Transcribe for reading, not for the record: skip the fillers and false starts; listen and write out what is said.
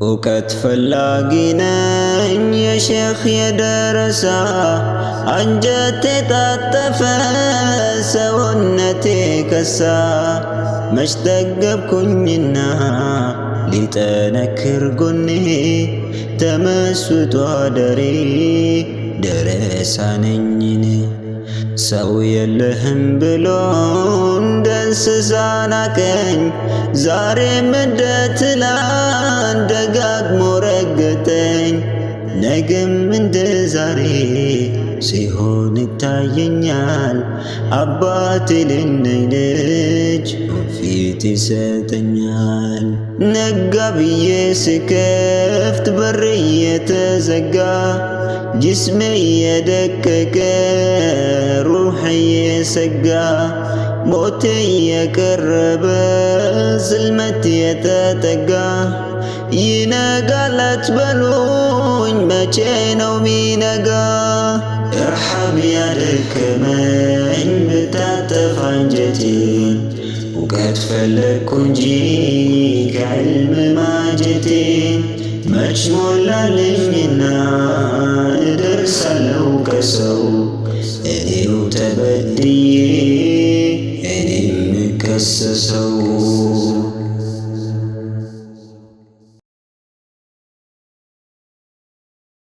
እውቀት ፈላጊ ነኝ የሼኽ የደረሳ አንጀቴ ታጠፈ ሰውነቴ ከሳ መች ጠገብኩኝና ሊጠነክር ጎኔ ተመስጦ አደሬ ደረሳ ነኝኔ ሰው የለህም ብሎ እንደ እንስሳ ናቀኝ ዛሬም እንደ ትላንት ደጋግሞ ረገጠኝ ነገም እንደ ዛሬ ሲሆን ይታየኛል አባቴ የሌለኝ ልጅ ፊት ይሰጠኛል ነጋ ብዬ ስከፍት በር እየተዘጋ ጅስሜ እየደቀቀ ሩሕ እየሰጋ ሞቴ እየቀረበ ጽልመት የተጠጋ ይነጋል አትበሉኝ መቼ ነው ሚነጋ እርሐም ያደከመኝ ብታጠፋ አንጀቴን እውቀት ፈለግኩ እንጂ ከዕልም ማጀቴን መች ሞላልኝና እደርሳለሁ ከሰው እኔው ተበድዬ እኔም ከሰሰው